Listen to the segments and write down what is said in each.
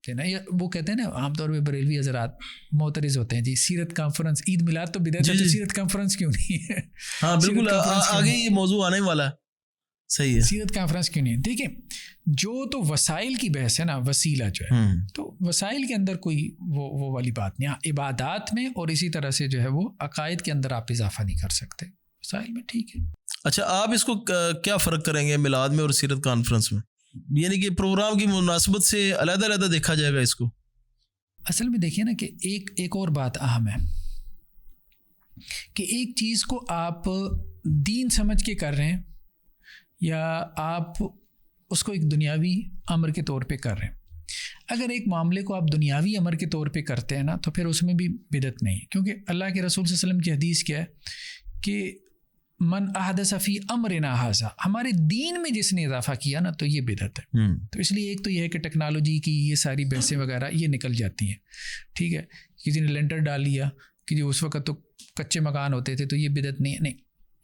دینا. وہ کہتے ہیں نا عام طور پہ بریلوی حضرات معترض ہوتے ہیں جی سیرت کانفرنس عید میلاد تو بدعت ہے تو سیرت کانفرنس کیوں نہیں ہے. ہاں بالکل آگے یہ موضوع آنے والا ہے. صحیح ہے. سیرت کانفرنس کیوں نہیں ہے. دیکھیں جو تو وسائل کی بحث ہے نا, وسیلہ جو ہے تو وسائل کے اندر کوئی وہ والی بات نہیں. عبادات میں اور اسی طرح سے جو ہے وہ عقائد کے اندر آپ اضافہ نہیں کر سکتے, وسائل میں ٹھیک ہے. اچھا آپ اس کو کیا فرق کریں گے میلاد میں اور سیرت کانفرنس میں؟ یعنی کہ پروگرام کی مناسبت سے علیحدہ علیحدہ دیکھا جائے گا اس کو؟ اصل میں دیکھیے نا کہ ایک اور بات اہم ہے کہ ایک چیز کو آپ دین سمجھ کے کر رہے ہیں یا آپ اس کو ایک دنیاوی امر کے طور پہ کر رہے ہیں. اگر ایک معاملے کو آپ دنیاوی امر کے طور پہ کرتے ہیں نا تو پھر اس میں بھی بدعت نہیں ہے, کیونکہ اللہ کے رسول صلی اللہ علیہ وسلم کی حدیث کیا ہے کہ من احدث فی امرنا ھذا, ہمارے دین میں جس نے اضافہ کیا نا تو یہ بدعت ہے. تو اس لیے ایک تو یہ ہے کہ ٹیکنالوجی کی یہ ساری بحثیں وغیرہ یہ نکل جاتی ہیں, ٹھیک ہے. کسی نے لینٹر ڈال لیا کہ جو اس وقت تو کچے مکان ہوتے تھے تو یہ بدعت نہیں ہے, نہیں,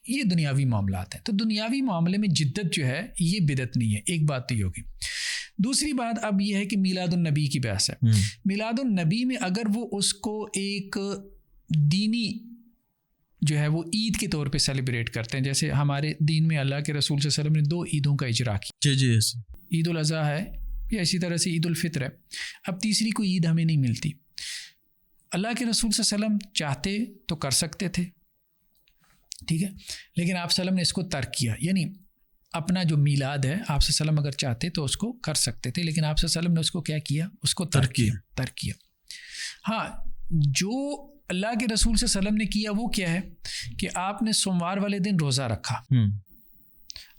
یہ دنیاوی معاملات ہیں. تو دنیاوی معاملے میں جدت جو ہے یہ بدعت نہیں ہے. ایک بات تو یہ ہوگی. دوسری بات اب یہ ہے کہ میلاد النبی کی بحث ہے. میلاد النبی میں اگر وہ اس کو ایک دینی جو ہے وہ عید کے طور پہ سیلیبریٹ کرتے ہیں, جیسے ہمارے دین میں اللہ کے رسول صلی اللہ علیہ وسلم نے 2 عیدوں کا اجرا کیا, جی عید الاضحیٰ ہے یا اسی طرح سے عید الفطر ہے. اب تیسری کوئی عید ہمیں نہیں ملتی. اللہ کے رسول صلی اللہ علیہ وسلم چاہتے تو کر سکتے تھے, ٹھیک ہے, لیکن آپ صلی اللہ علیہ وسلم نے اس کو ترک کیا. یعنی اپنا جو میلاد ہے آپ صلی اللہ علیہ وسلم اگر چاہتے تو اس کو کر سکتے تھے, لیکن آپ صلی اللہ علیہ وسلم نے اس کو کیا کیا, اس کو ترک کیا. ہاں جو اللہ کے رسول صلی اللہ علیہ وسلم نے کیا وہ کیا ہے کہ آپ نے سوموار والے دن روزہ رکھا,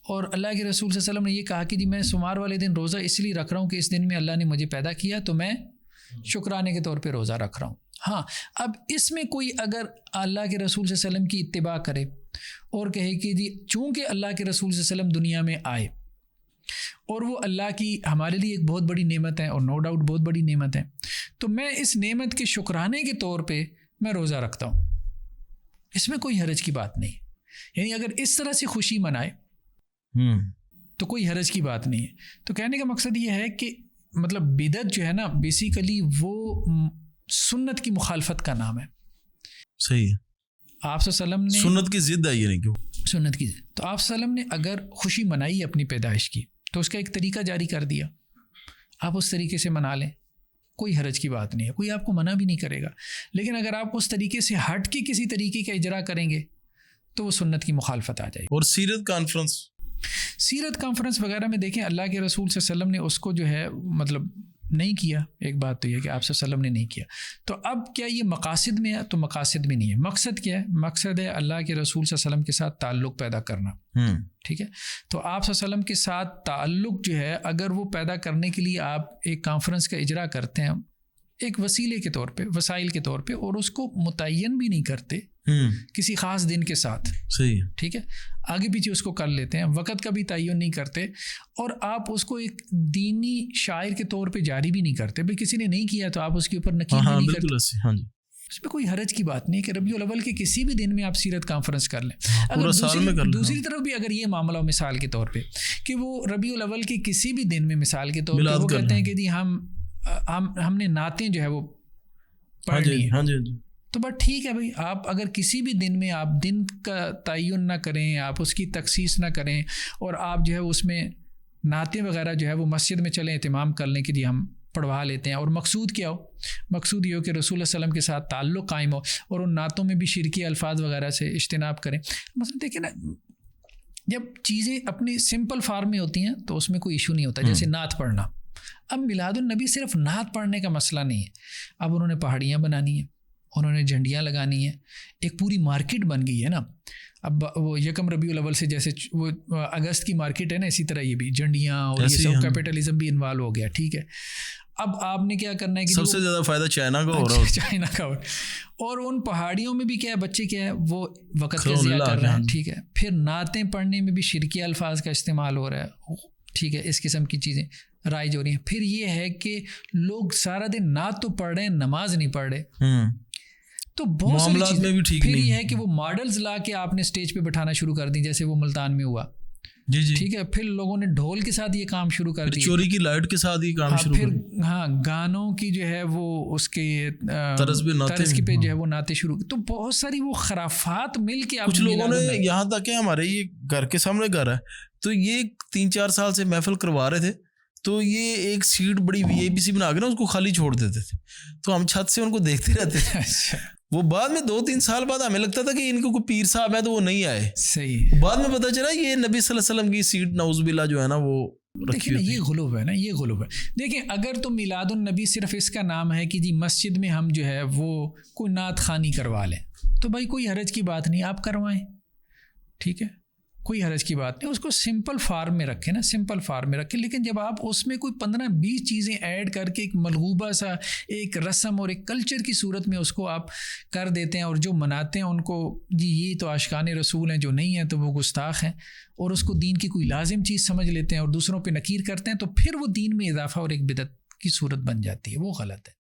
اور اللہ کے رسول صلی اللہ علیہ وسلم نے یہ کہا کہ جی میں سوموار والے دن روزہ اس لیے رکھ رہا ہوں کہ اس دن میں اللہ نے مجھے پیدا کیا تو میں شکرانے کے طور پہ روزہ رکھ رہا ہوں. ہاں اب اس میں کوئی اگر اللہ کے رسول صلی اللہ علیہ وسلم کی اتباع کرے اور کہے کہ جی چونکہ اللہ کے رسول صلی اللہ علیہ وسلم دنیا میں آئے اور وہ اللہ کی ہمارے لیے ایک بہت بڑی نعمت ہے اور نو ڈاؤٹ بہت بڑی نعمت ہے, تو میں اس نعمت کے شکرانے کے طور پہ میں روزہ رکھتا ہوں, اس میں کوئی حرج کی بات نہیں. یعنی اگر اس طرح سے خوشی منائے تو کوئی حرج کی بات نہیں ہے. تو کہنے کا مقصد یہ ہے کہ مطلب بدعت جو ہے نا بیسیکلی وہ سنت کی مخالفت کا نام ہے. صحیح ہے. آپ صلی اللہ علیہ وسلم نے سنت کی ضد ہے, یہ نہیں کیوں سنت کی ضد. تو آپ صلی اللہ علیہ وسلم نے اگر خوشی منائی اپنی پیدائش کی تو اس کا ایک طریقہ جاری کر دیا, آپ اس طریقے سے منا لیں, کوئی حرج کی بات نہیں ہے, کوئی آپ کو منع بھی نہیں کرے گا. لیکن اگر آپ اس طریقے سے ہٹ کے کسی طریقے کا اجرا کریں گے تو وہ سنت کی مخالفت آ جائے گی. اور سیرت کانفرنس وغیرہ میں دیکھیں اللہ کے رسول صلی اللہ علیہ وسلم نے اس کو جو ہے مطلب نہیں کیا. ایک بات تو یہ کہ آپ صلی اللہ علیہ وسلم نے نہیں کیا. تو اب کیا یہ مقاصد میں ہے؟ تو مقاصد میں نہیں ہے. مقصد کیا ہے؟ مقصد ہے اللہ کے رسول صلی اللہ علیہ وسلم کے ساتھ تعلق پیدا کرنا, ٹھیک ہے. تو آپ صلی اللہ علیہ وسلم کے ساتھ تعلق جو ہے اگر وہ پیدا کرنے کے لیے آپ ایک کانفرنس کا اجرا کرتے ہیں ایک وسیلے کے طور پہ, وسائل کے طور پہ, اور اس کو متعین بھی نہیں کرتے کسی خاص دن کے ساتھ, صحیح, ٹھیک ہے, آگے پیچھے اس کو کر لیتے ہیں, وقت کا بھی تعین نہیں کرتے, اور آپ اس کو ایک دینی شاعر کے طور پہ جاری بھی نہیں کرتے. بھائی کسی نے نہیں کیا تو آپ اس کے اوپر نکیل بھی نہیں کرتے. اس میں کوئی حرج کی بات نہیں کہ ربیع الاول کے کسی بھی دن میں آپ سیرت کانفرنس کر لیں. اگر دوسری طرف بھی اگر یہ معاملہ ہو مثال کے طور پہ کہ وہ ربیع الاول کے کسی بھی دن میں مثال کے طور پہ وہ کہتے ہیں کہ جی ہم نے نعتیں جو ہے وہ پڑھنی ہے, تو بس ٹھیک ہے بھائی. آپ اگر کسی بھی دن میں آپ دن کا تعین نہ کریں, آپ اس کی تخصیص نہ کریں, اور آپ جو ہے اس میں نعتیں وغیرہ جو ہے وہ مسجد میں چلیں اہتمام کر لیں کہ جی ہم پڑھوا لیتے ہیں, اور مقصود کیا ہو؟ مقصود یہ ہو کہ رسول اللہ صلی اللہ علیہ وسلم کے ساتھ تعلق قائم ہو, اور ان نعتوں میں بھی شرکی الفاظ وغیرہ سے اجتناب کریں. مثلا دیکھیں نا جب چیزیں اپنی سمپل فارم میں ہوتی ہیں تو اس میں کوئی ایشو نہیں ہوتا, جیسے نعت پڑھنا. اب میلاد النبی صرف نعت پڑھنے کا مسئلہ نہیں ہے. اب انہوں نے پہاڑیاں بنانی ہیں, انہوں نے جھنڈیاں لگانی ہیں, ایک پوری مارکیٹ بن گئی ہے نا. اب وہ یکم ربیع الاول سے جیسے وہ اگست کی مارکیٹ ہے نا, اسی طرح یہ بھی جھنڈیاں اور یہ سب کیپٹلزم بھی انوالو ہو گیا, ٹھیک ہے. اب آپ نے کیا کرنا ہے کہ سب سے زیادہ فائدہ چائنا کا ہو رہا ہے, چائنا کا ہو رہا ہے. اور ان پہاڑیوں میں بھی کیا ہے, بچے کیا ہے وہ وقت کا ضیاع کر رہے ہیں, ٹھیک ہے. پھر نعتیں پڑھنے میں بھی شرکی الفاظ کا استعمال ہو رہا ہے, ٹھیک ہے. اس قسم کی چیزیں رائج ہو رہی ہیں. پھر یہ ہے کہ لوگ سارا دن نعت تو پڑھ رہے ہیں, نماز نہیں پڑھ رہے, تو بہت ساری چیزیں. پھر یہ ہے کہ وہ ماڈلز لا کے آپ نے اسٹیج پہ بٹھانا شروع کر دی, جیسے وہ ملتان میں ہوا, جی جی ٹھیک ہے. پھر لوگوں نے ڈھول کے ساتھ یہ کام شروع کر دیا, چوری کی لائٹ کے ساتھ یہ کام شروع پھر گانوں کی جو ہے وہ اس کے طرز پہ جو ہے وہ نعتیں شروع, تو بہت ساری وہ خرافات مل کے کچھ لوگوں نے یہاں تک کہ ہمارے یہ گھر کے سامنے گھر ہے تو یہ 3-4 سال سے محفل کروا رہے تھے, تو یہ ایک سیٹ بڑی VIP بنا کے نا اس کو خالی چھوڑ دیتے تھے, تو ہم چھت سے ان کو دیکھتے رہتے تھے. وہ بعد میں 2-3 سال بعد ہمیں لگتا تھا کہ ان کو کوئی پیر صاحب ہے تو وہ نہیں آئے, صحیح, بعد میں پتہ چلا یہ نبی صلی اللہ علیہ وسلم کی سیٹ نعوذ باللہ جو ہے نا وہ دیکھیں نا, یہ غلوب ہے نا, یہ غلوب ہے. دیکھیں اگر تو میلاد النبی صرف اس کا نام ہے کہ جی مسجد میں ہم جو ہے وہ کوئی نعت خوانی کروا لیں, تو بھائی کوئی حرج کی بات نہیں, آپ کروائیں, ٹھیک ہے, کوئی حرج کی بات نہیں, اس کو سمپل فارم میں رکھیں نا, سمپل فارم میں رکھیں. لیکن جب آپ اس میں کوئی 15-20 چیزیں ایڈ کر کے ایک ملغوبہ سا ایک رسم اور ایک کلچر کی صورت میں اس کو آپ کر دیتے ہیں, اور جو مناتے ہیں ان کو جی یہ تو عاشقان رسول ہیں, جو نہیں ہیں تو وہ گستاخ ہیں, اور اس کو دین کی کوئی لازم چیز سمجھ لیتے ہیں اور دوسروں پہ نکیر کرتے ہیں, تو پھر وہ دین میں اضافہ اور ایک بدعت کی صورت بن جاتی ہے, وہ غلط ہے.